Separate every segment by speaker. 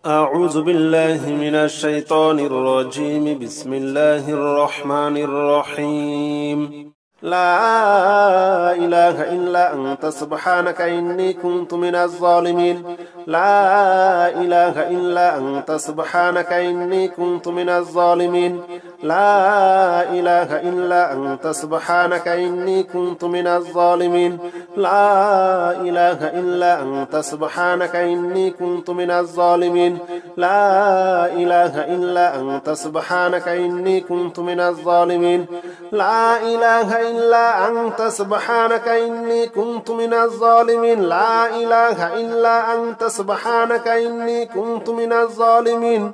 Speaker 1: أعوذ بالله من الشيطان الرجيم. بسم الله الرحمن الرحيم. لا إله إلا أنت سبحانك إني كنت من الظالمين. لا إله إلا أنت سبحانك إني كنت من الظالمين. لا إله إلا أنت سبحانك إني كنت من الظالمين. لا إله إلا أنت سبحانك إني كنت من الظالمين. لا إله إلا أنت سبحانك إني كنت من الظالمين. لا إله إلا أنت سبحانك إني كنت من الظالمين. لا إله إلا أنت سبحانك إني كنت من الظالمين.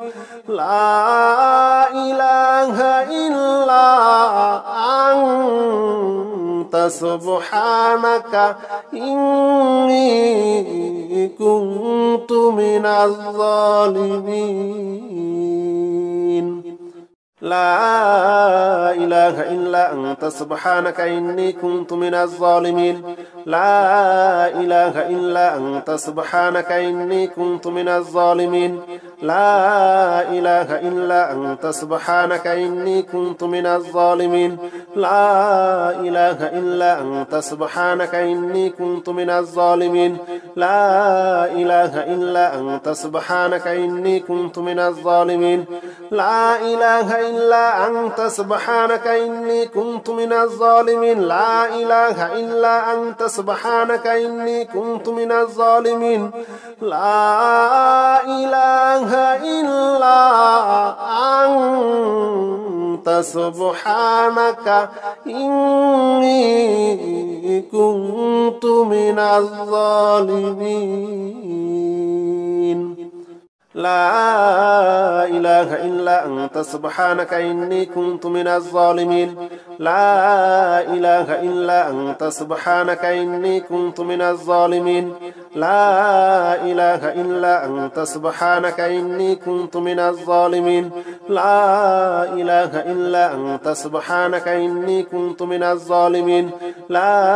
Speaker 1: لا إله إلا أنت سبحانك إني كنت من الظالمين. لا إله إلا أنت سبحانك إني كنت من الظالمين. لا إله إلا أنت سبحانك إني كنت من الظالمين. لا إله إلا أنت سبحانك إني كنت من الظالمين. لا إله إلا أنت سبحانك إني كنت من الظالمين. لا إله إلا أنت سبحانك إني كنت من الظالمين. لا إله إلا أنت سبحانك إني كنت من الظالمين. لا إله إلا أنت سبحانك إني كنت من الظالمين. لا إله إلا أنت سبحانك إني كنت من الظالمين. لا إله إلا أنت سبحانك إني كنت من الظالمين. لا إله إلا أنت سبحانك إني كنت من الظالمين. لا إله إلا أنت سبحانك إني كنت من الظالمين. لا إله إلا أنت سبحانك إني كنت من الظالمين. لا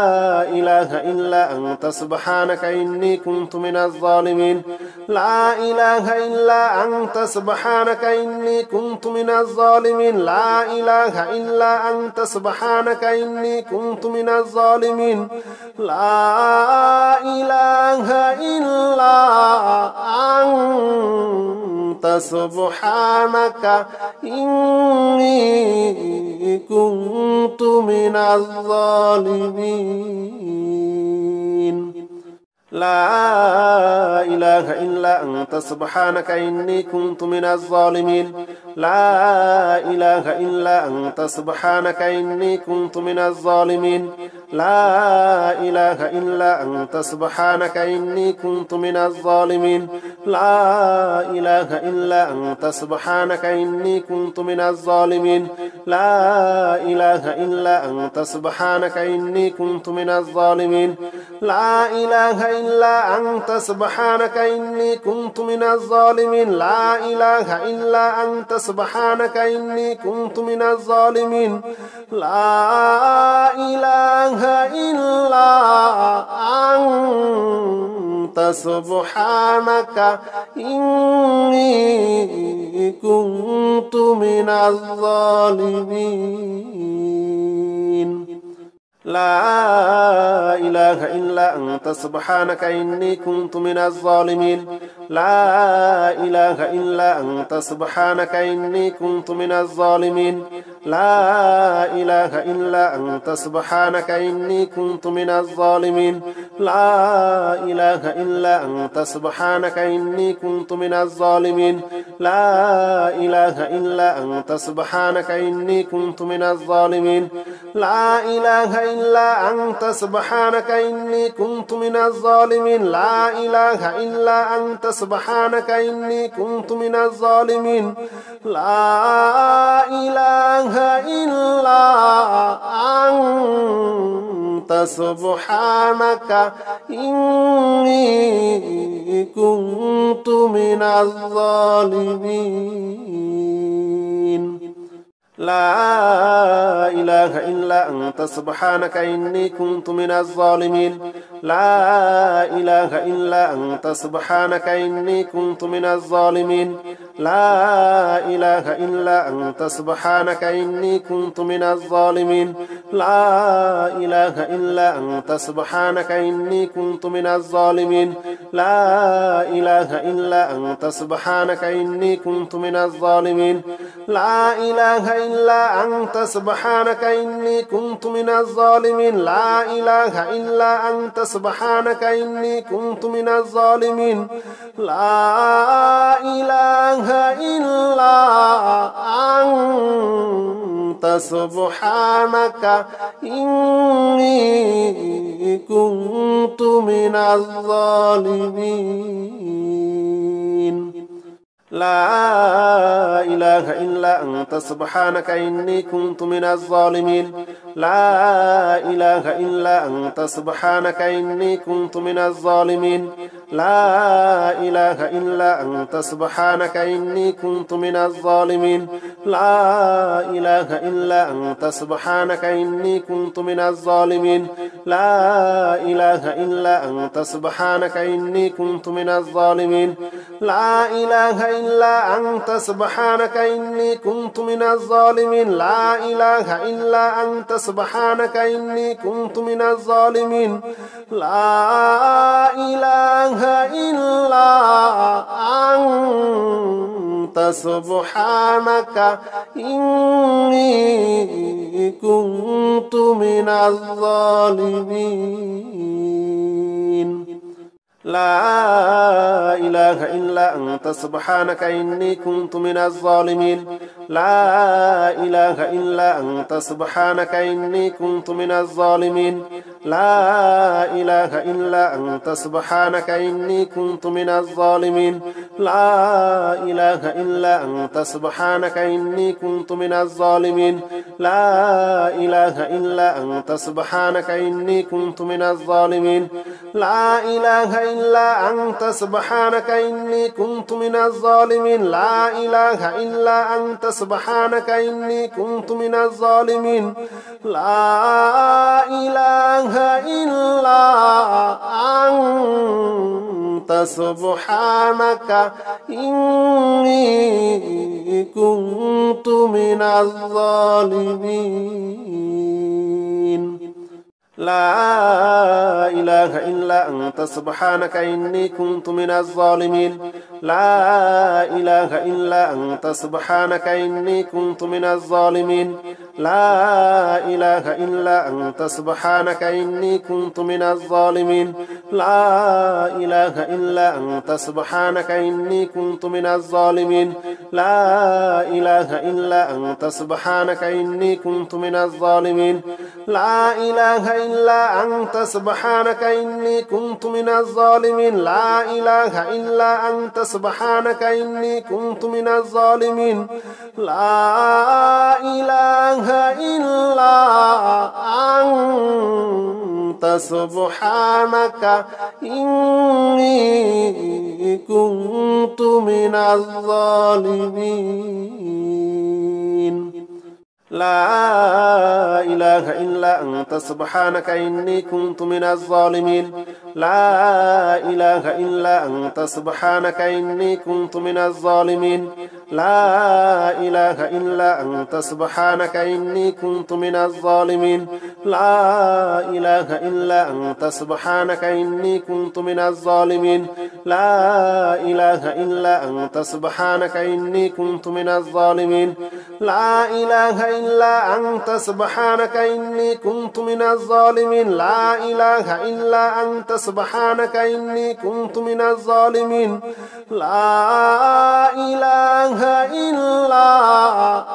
Speaker 1: إله إلا أنت سبحانك إني كنت من الظالمين. لا إله إلا أنت سبحانك إني كنت من الظالمين. لا إله إلا أنت سبحانك إني كنت من الظالمين. لا إله إلا أنت سبحانك إني كنت من الظالمين. لا إله إلا أنت سبحانك إني كنت من الظالمين. لا إله إلا أنت سبحانك إني كنت من الظالمين. لا إله إلا أنت سبحانك إني كنت من الظالمين. لا إله إلا أنت سبحانك إني كنت من الظالمين. لا إله إلا أنت سبحانك إني كنت من الظالمين. لا إله إلا أنت سبحانك إني كنت من الظالمين. لا إله إلا أنت سبحانك إني كنت من الظالمين. لا إله إلا أنت سبحانك إني كنت من الظالمين. لا إله إلا أنت سبحانك إني كنت من الظالمين. لا إله إلا أنت سبحانك إني كنت من الظالمين. لا إله إلا أنت سبحانك إني كنت من الظالمين. لا إله إلا أنت سبحانك إني كنت من الظالمين. لا إله إلا أنت سبحانك إني كنت من الظالمين. لا إله إلا أنت سبحانك إني كنت من الظالمين. لا إله إلا أنت سبحانك إني كنت من الظالمين. لا إله إلا أنت سبحانك إني كنت من الظالمين. لا إله إلا أنت سبحانك إني كنت من الظالمين لا إله إلا أنت سبحانك إني كنت من الظالمين لا إله إلا أنت سبحانك إني كنت من الظالمين لا إله إلا أنت سبحانك إني كنت من الظالمين لا إله إلا أنت سبحانك إني كنت من الظالمين لا إله إلا أنت سبحانك إني كنت من الظالمين لا إله إلا أنت سبحانك إني كنت من الظالمين لا إله إلا أنت سبحانك إني كنت من الظالمين لا إله إلا أنت سبحانك إني كنت من الظالمين لا إله إلا أنت سبحانك إني كنت من الظالمين لا إله إلا أنت سبحانك إني كنت من الظالمين لا إله إلا أنت سبحانك إني كنت من الظالمين لا إله إلا أنت سبحانك إني كنت من الظالمين لا إله إلا أنت سبحانك إني كنت من الظالمين لا إله إلا أنت سبحانك إني كنت من الظالمين لا إله إلا أنت سبحانك إني كنت من الظالمين لا إله إلا أنت سبحانك إني كنت من الظالمين لا إله إلا أنت سبحانك إني كنت من الظالمين لا إله إلا أنت سبحانك إني كنت من الظالمين لا إله إلا أنت سبحانك إني كنت من الظالمين لا إله إلا أنت سبحانك إني كنت من الظالمين لا إله إلا أنت سبحانك إني كنت من الظالمين لا إله إلا أنت سبحانك إني كنت من الظالمين لا إله إلا أنت سبحانك إني كنت من الظالمين لا إله إلا أنت سبحانك إني كنت من الظالمين لا إله إلا أنت سبحانك إني كنت من الظالمين لا إله إلا أنت سبحانك إني كنت من الظالمين لا إله إلا أنت سبحانك إني كنت من الظالمين لا إله إلا أنت سبحانك إني كنت من الظالمين لا إله إلا أنت سبحانك إني كنت من الظالمين لا إله إلا أنت سبحانك إني كنت من الظالمين لا إله إلا أنت سبحانك إني كنت من الظالمين لا إله إلا أنت سبحانك إني كنت من الظالمين لا إله إلا أنت سبحانك إني كنت من الظالمين لا إله إلا أنت سبحانك إني كنت من الظالمين لا إله إلا أنت سبحانك إني كنت من الظالمين لا إله إلا أنت سبحانك إني كنت من الظالمين لا إله إلا أنت سبحانك إني كنت من الظالمين لا إله إلا أنت سبحانك إني كنت من الظالمين لا إله إلا أنت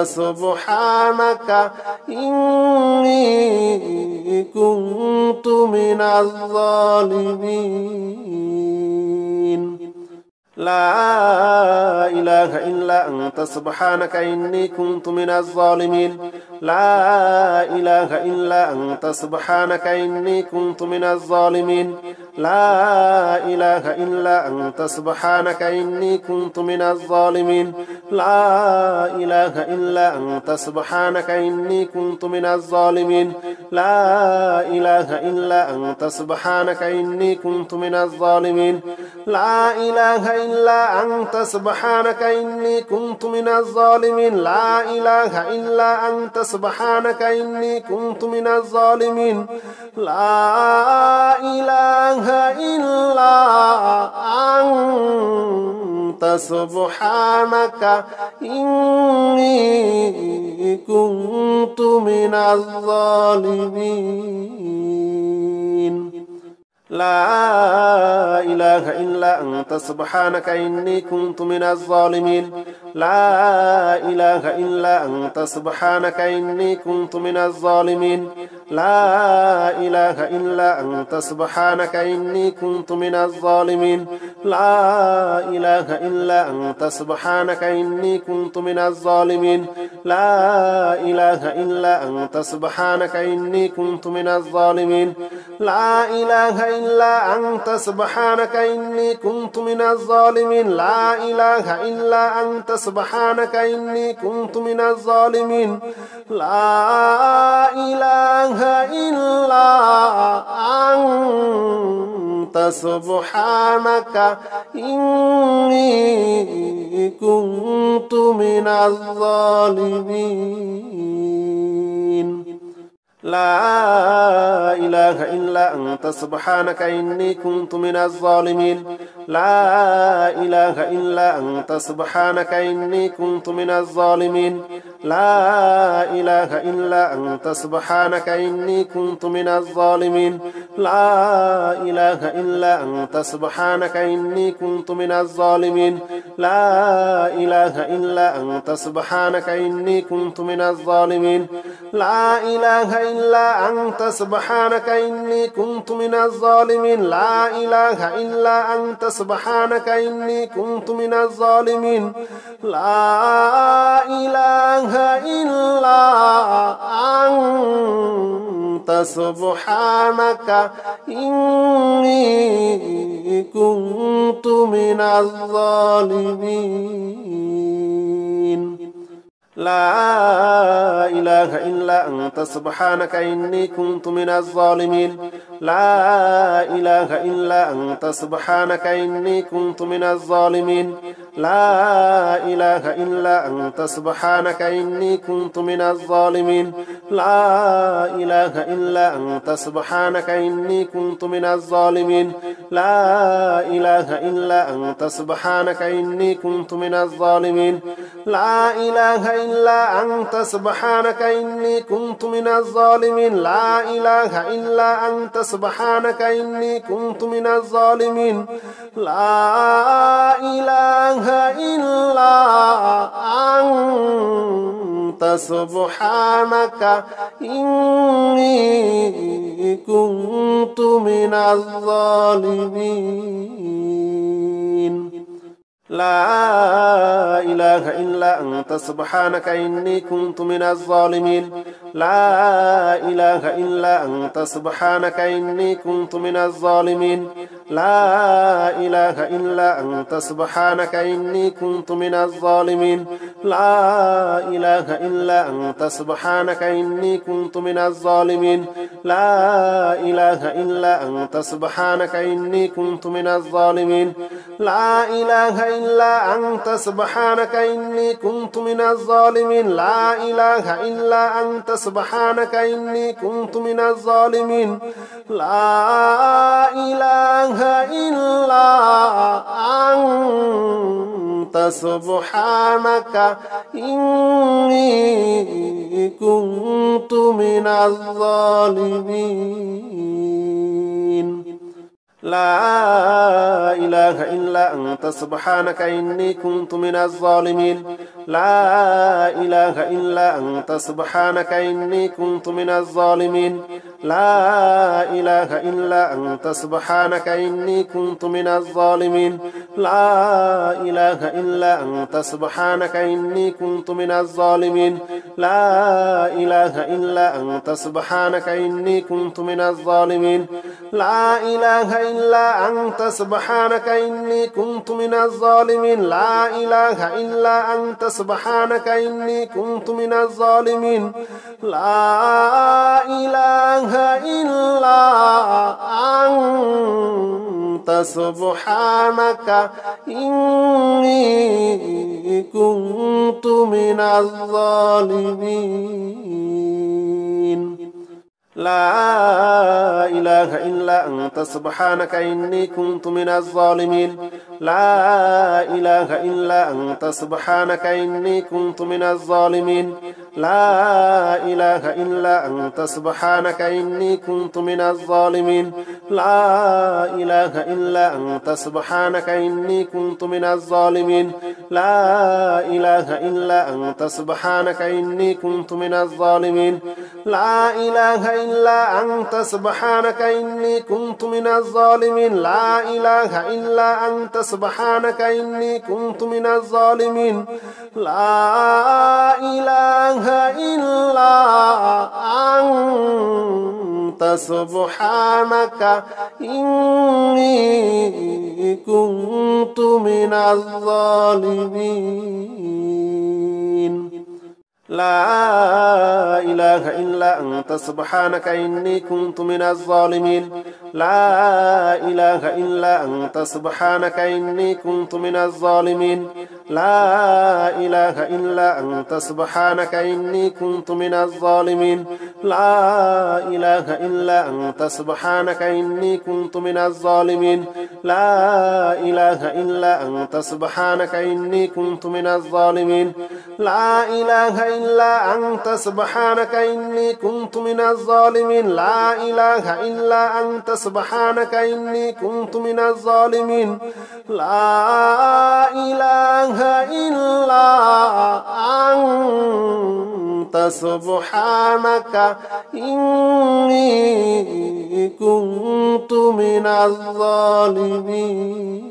Speaker 1: سبحانك إني كنت من الظالمين لا إله إلا أنت سبحانك إني كنت من الظالمين لا إله إلا أنت سبحانك إني كنت من الظالمين لا إله إلا أنت سبحانك إني كنت من الظالمين لا إله إلا أنت سبحانك إني كنت من الظالمين لا إله إلا أنت سبحانك إني كنت من الظالمين لا إله إلا أنت سبحانك إني كنت من الظالمين لا إله إلا أنت سبحانك إني كنت من الظالمين لا إله إلا أنت سبحانك إني كنت من الظالمين لا إله إلا أنت سبحانك إني كنت من الظالمين لا إله إلا أنت سبحانك إني كنت من الظالمين لا إله إلا أنت سبحانك إني كنت من الظالمين لا إله إلا أنت سبحانك إني كنت من الظالمين لا إله إلا أنت سبحانك إني كنت من الظالمين لا إله إلا أنت سبحانك إني كنت من الظالمين لا إله إلا أنت سبحانك إني كنت من الظالمين لا إله إلا أنت سبحانك إني كنت من الظالمين لا إله إلا أنت سبحانك إني كنت من الظالمين لا إله إلا أنت سبحانك إني كنت من الظالمين لا إله إلا أنت سبحانك إني كنت من الظالمين لا إله إلا أنت سبحانك إني كنت من الظالمين لا إله إلا أنت سبحانك إني كنت من الظالمين لا إله إلا أنت سبحانك إني كنت من الظالمين لا إله إلا أنت سبحانك إني كنت من الظالمين لا إله إلا أنت سبحانك إني كنت من الظالمين لا إله إلا أنت سبحانك إني كنت من الظالمين لا إله إلا أنت سبحانك إني كنت من الظالمين لا إله إلا أنت سبحانك إني كنت من الظالمين لا إله إلا أنت سبحانك إني كنت من الظالمين لا إله إلا أنت سبحانك إني كنت من الظالمين لا إله إلا أنت سبحانك إني كنت من الظالمين لا إله إلا أنت سبحانك إني كنت من الظالمين لا إله إلا أنت سبحانك إني كنت من الظالمين لا إله إلا أنت سبحانك إني كنت من الظالمين لا إله إلا أنت سبحانك إني كنت من الظالمين لا إله إلا أنت سبحانك إني كنت من الظالمين لا إله إلا أنت سبحانك إني كنت من الظالمين لا إله إلا أنت سبحانك إني كنت من الظالمين لا إله إلا أنت سبحانك إني كنت من الظالمين لا إله إلا أنت سبحانك إني كنت من الظالمين لا إله إلا أنت سبحانك إني كنت من الظالمين لا إله إلا أنت سبحانك إني كنت من الظالمين لا إله إلا أنت سبحانك إني كنت من الظالمين لا إله إلا أنت سبحانك إني كنت من الظالمين لا إله إلا أنت سبحانك إني كنت من الظالمين لا إله إلا أنت سبحانك إني كنت من الظالمين لا إله إلا أنت سبحانك إني كنت من الظالمين لا إله إلا أنت سبحانك إني كنت من الظالمين لا إله إلا أنت سبحانك إني كنت من الظالمين لا إله إلا أنت سبحانك إني كنت من الظالمين لا إله إلا أنت سبحانك إني كنت من الظالمين لا إله إلا أنت سبحانك إني كنت من الظالمين لا إله إلا أنت سبحانك إني كنت من الظالمين لا إله إلا أنت سبحانك إني كنت من الظالمين لا إله إلا أنت سبحانك إني كنت من الظالمين لا إله إلا أنت سبحانك إني كنت من الظالمين لا إله إلا أنت سبحانك إني كنت من الظالمين لا إله إلا أنت سبحانك إني كنت من الظالمين لا إله إلا أنت سبحانك إني كنت من الظالمين لا إله إلا أنت سبحانك إني كنت من الظالمين لا إله إلا أنت سبحانك إني كنت من الظالمين لا إله إلا أنت سبحانك إني كنت من الظالمين لا إله إلا أنت سبحانك إني كنت من الظالمين لا إله إلا أنت سبحانك إني كنت من الظالمين لا إله إلا أنت سبحانك إني كنت من الظالمين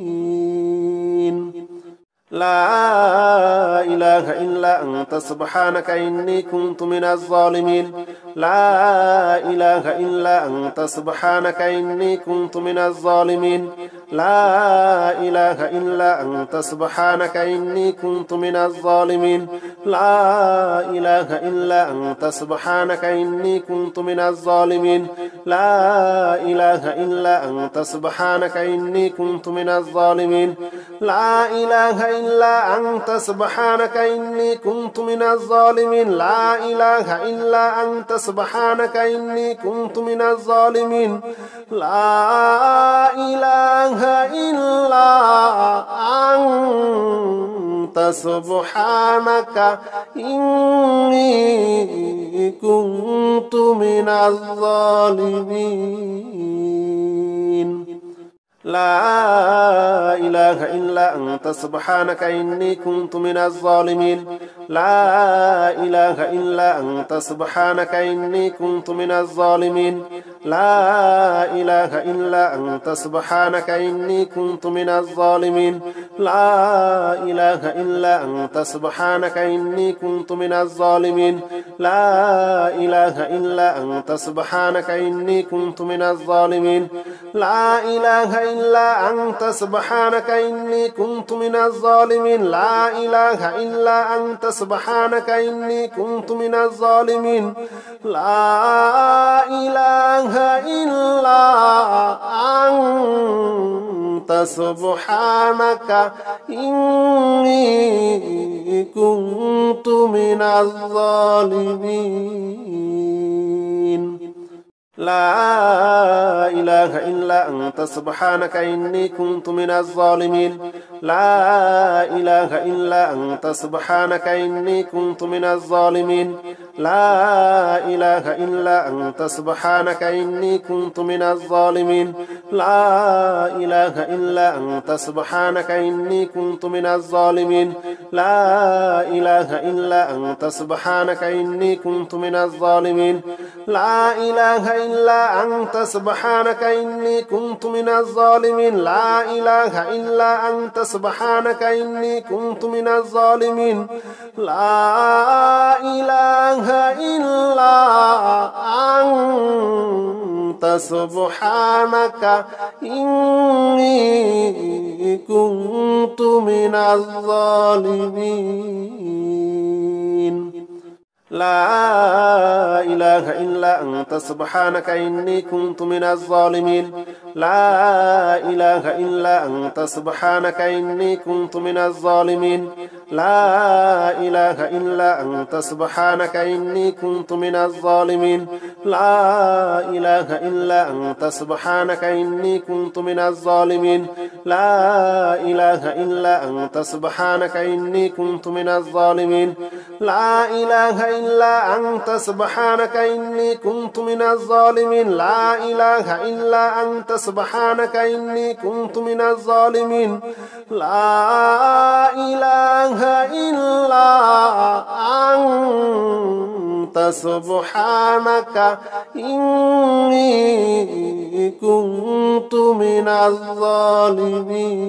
Speaker 1: لا إله إلا أنت سبحانك إني كنت من الظالمين لا إله إلا أنت سبحانك إني كنت من الظالمين لا إله إلا أنت سبحانك إني كنت من الظالمين لا إله إلا أنت سبحانك إني كنت من الظالمين لا إله إلا أنت سبحانك إني كنت من الظالمين لا إله إلا أنت سبحانك إني كنت من الظالمين لا إله إلا أنت سبحانك إني كنت من الظالمين لا إله إلا أنت سبحانك إني كنت من الظالمين لا إله إلا أنت سبحانك إني كنت من الظالمين لا إله إلا أنت سبحانك إني كنت من الظالمين لا إله إلا أنت سبحانك إني كنت من الظالمين لا إله إلا أنت سبحانك إني كنت من الظالمين لا إله إلا أنت سبحانك إني كنت من الظالمين لا إله إلا أنت سبحانك إني كنت من الظالمين لا إله إلا أنت سبحانك إني كنت من الظالمين لا إله إلا أنت سبحانك إني كنت من الظالمين لا إله إلا أنت سبحانك إني كنت من الظالمين لا إله إلا أنت سبحانك إني كنت من الظالمين لا إله إلا أنت سبحانك إني كنت من الظالمين لا إله إلا أنت سبحانك إني كنت من الظالمين لا إله إلا أنت سبحانك إني كنت من الظالمين لا إله إلا أنت سبحانك إني كنت من الظالمين لا إله إلا أنت سبحانك إني كنت من الظالمين لا إله إلا أنت سبحانك إني كنت من الظالمين لا إله إلا أنت سبحانك إني كنت من الظالمين لا إله إلا أنت سبحانك إني كنت من الظالمين لا إله إلا أنت سبحانك إني كنت من الظالمين لا إله إلا أنت سبحانك إني كنت من الظالمين لا إله إلا أنت سبحانك إني كنت من الظالمين لا إله إلا أنت سبحانك إني كنت من الظالمين لا إله إلا أنت سبحانك إني كنت من الظالمين لا إله إلا أنت سبحانك إني كنت من الظالمين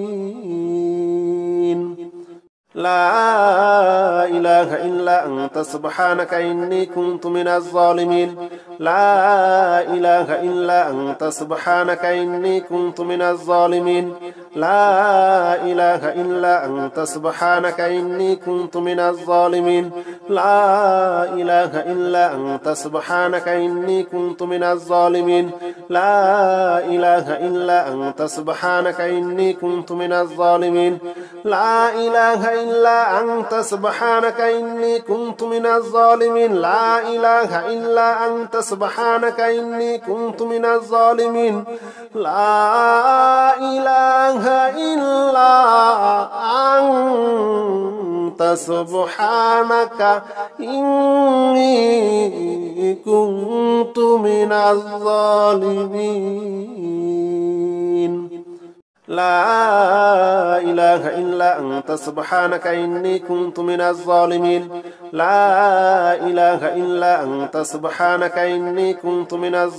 Speaker 1: لا إله إلا أنت سبحانك إني كنت من الظالمين لا إله إلا أنت سبحانك إني كنت من الظالمين لا إله إلا أنت سبحانك إني كنت من الظالمين لا إله إلا أنت سبحانك إني كنت من الظالمين لا إله إلا أنت سبحانك إني كنت من الظالمين لا إله إلا أنت سبحانك إني كنت من الظالمين لا إله إلا أنت سبحانك إني كنت من الظالمين لا إله إلا أنت سبحانك إني كنت من الظالمين لا إله إلا أنت سبحانك إني كنت من الظالمين لا إله إلا أنت سبحانك إني كنت من الظالمين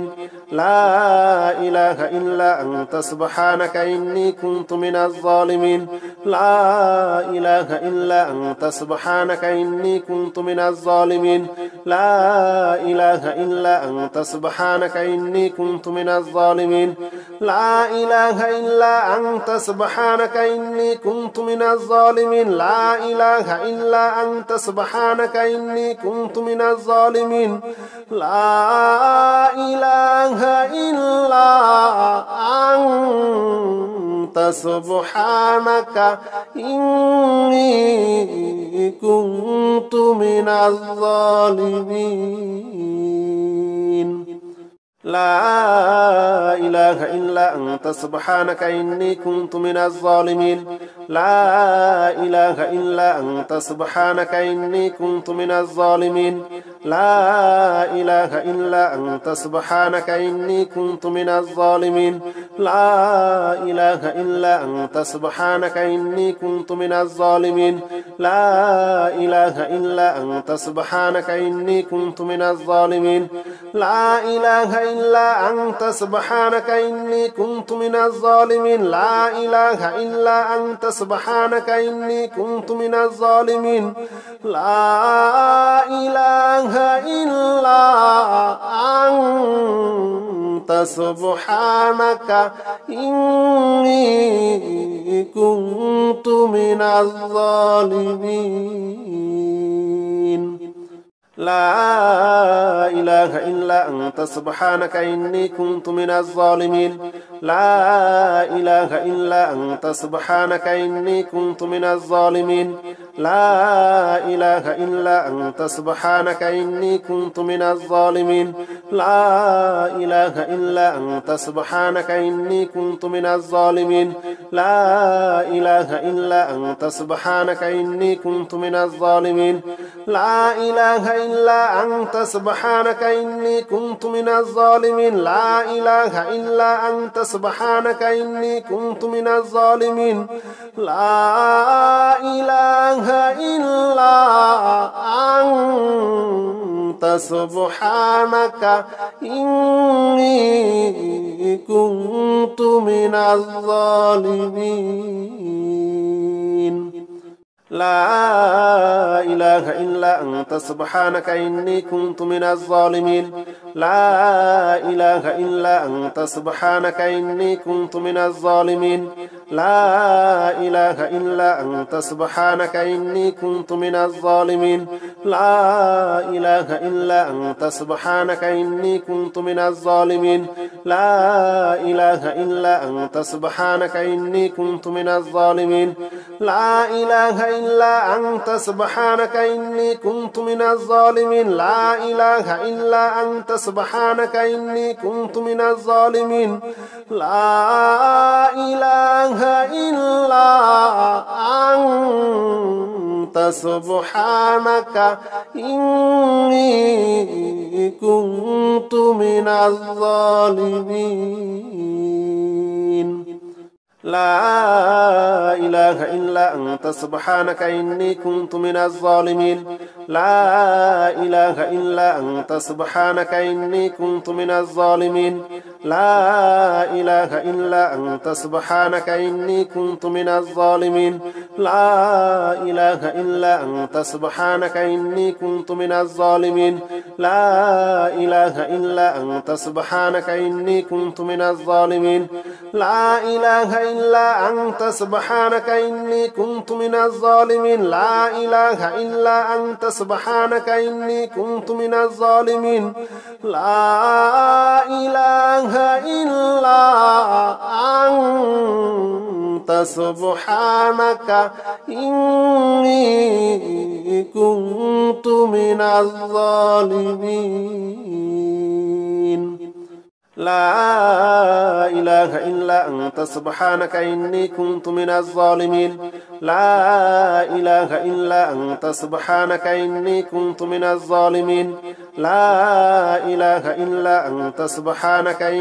Speaker 1: لا إله إلا أنت سبحانك إني كنت من الظالمين لا إله إلا أنت سبحانك إني كنت من الظالمين لا إله إلا أنت سبحانك إني كنت من الظالمين لا إله إلا أنت سبحانك إني كنت من الظالمين لا إله إلا أنت سبحانك إني كنت من الظالمين لا إله إلا أنت سبحانك إني كنت من الظالمين لا إله إلا أنت سبحانك إني كنت من الظالمين لا إله إلا أنت سبحانك إني كنت من الظالمين لا إله إلا أنت سبحانك إني كنت من الظالمين لا إله إلا أنت سبحانك إني كنت من الظالمين لا إله إلا أنت سبحانك إني كنت من الظالمين لا إله إلا أنت سبحانك إني كنت من الظالمين لا إله إلا أنت سبحانك إني كنت من الظالمين لا إله إلا أنت سبحانك إني كنت من الظالمين لا إله إلا أنت سبحانك إني كنت من الظالمين لا إله إلا أنت سبحانك إني كنت من الظالمين لا إله إلا أنت سبحانك إني كنت من الظالمين لا إله إلا أنت سبحانك إني كنت من الظالمين لا إله إلا أنت سبحانك إني كنت من الظالمين لا إله إلا أنت سبحانك إني كنت من الظالمين لا إله إلا أنت سبحانك إني كنت من الظالمين لا إله إلا أنت سبحانك إني كنت من الظالمين لا إله إلا أنت سبحانك إني كنت من الظالمين لا إله إلا أنت سبحانك إني كنت من الظالمين لا إله إلا أنت سبحانك إني كنت من الظالمين لا إله إلا أنت سبحانك إني كنت من الظالمين لا إله إلا أنت سبحانك إني كنت من الظالمين لا إله إلا أنت سبحانك إني كنت من الظالمين لا إله إلا أنت سبحانك إني كنت من الظالمين لا إله إلا أنت سبحانك إني كنت من الظالمين لا إله إلا أنت سبحانك إني كنت من الظالمين لا إله إلا أنت سبحانك إني كنت من الظالمين لا إله إلا أنت سبحانك إني كنت من الظالمين لا إله إلا أنت سبحانك إني كنت من الظالمين لا إله إلا أنت سبحانك إني كنت من الظالمين لا إله إلا أنت سبحانك إني كنت من الظالمين لا إله إلا أنت سبحانك إني كنت من الظالمين لا إله إلا أنت سبحانك إني كنت من الظالمين لا إله إلا أنت سبحانك إني كنت من الظالمين لا إله إلا أنت سبحانك إني كنت من الظالمين لا إله إلا أنت سبحانك إني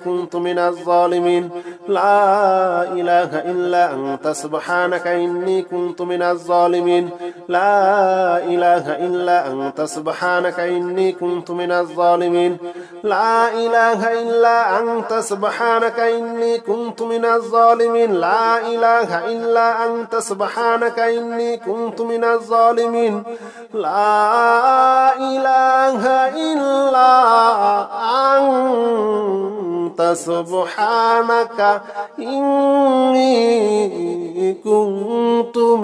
Speaker 1: كنت من الظالمين لا إله إلا أنت سبحانك إني كنت من الظالمين لا إله إلا أنت سبحانك إني كنت من الظالمين لا إله إلا أنت سبحانك إني كنت من الظالمين لا إله إلا أنت سبحانك إني كنت من الظالمين لا إله إلا أنت سبحانك إني كنت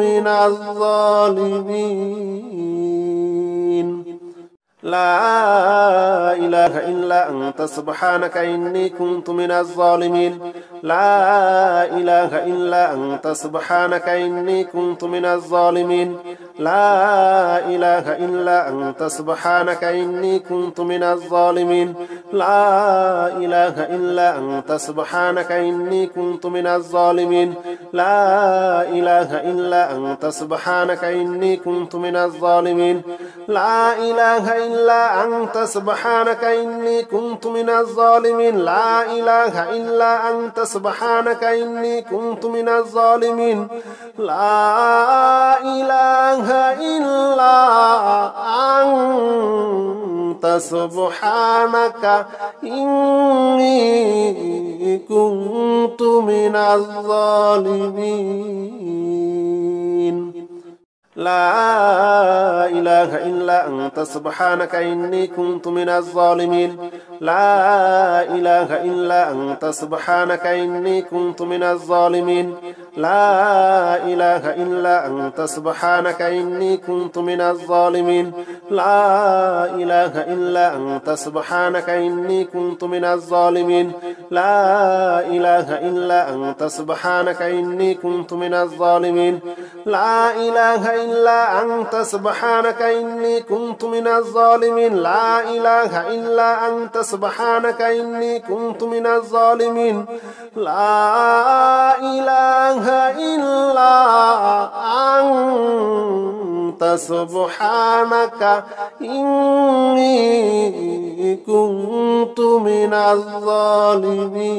Speaker 1: من الظالمين لا إله إلا أنت سبحانك إني كنت من الظالمين لا إله إلا أنت سبحانك إني كنت من الظالمين لا إله إلا أنت سبحانك إني كنت من الظالمين لا إله إلا أنت سبحانك إني كنت من الظالمين لا إله إلا أنت سبحانك إني كنت من الظالمين لا إله إلا أنت سبحانك إني كنت من الظالمين لا إله إلا أنت سبحانك إني كنت من الظالمين لا إله إلا أنت سبحانك إني كنت من الظالمين لا إله إلا أنت سبحانك إني كنت من الظالمين لا إله إلا أنت سبحانك إني كنت من الظالمين لا إله إلا أنت سبحانك إني كنت من الظالمين لا إله إلا أنت سبحانك إني كنت من الظالمين لا إله إلا أنت سبحانك إني كنت من الظالمين لا إله إلا أنت سبحانك إني كنت من الظالمين لا إله إلا أنت سبحانك إني كنت من الظالمين لا إله إلا أنت أنت سبحانك إني كنت من الظالمين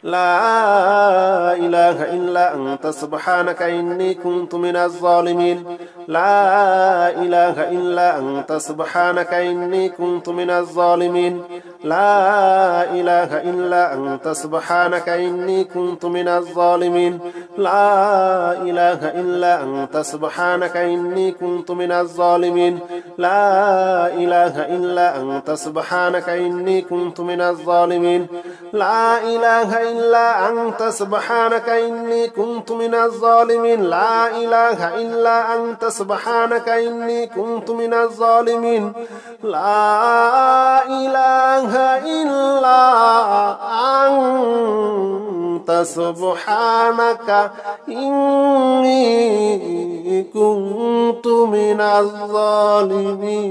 Speaker 1: لا إله إلا أنت سبحانك إني كنت من الظالمين لا إله إلا أنت سبحانك إني كنت من الظالمين لا إله إلا أنت سبحانك إني كنت من الظالمين لا إله إلا أنت سبحانك إني كنت من الظالمين لا إله إلا أنت سبحانك إني كنت من الظالمين لا إله إلا أنت سبحانك إني كنت من الظالمين لا إله إلا أنت سبحانك إني كنت من الظالمين لا إله إلا أنت سبحانك إني كنت من الظالمين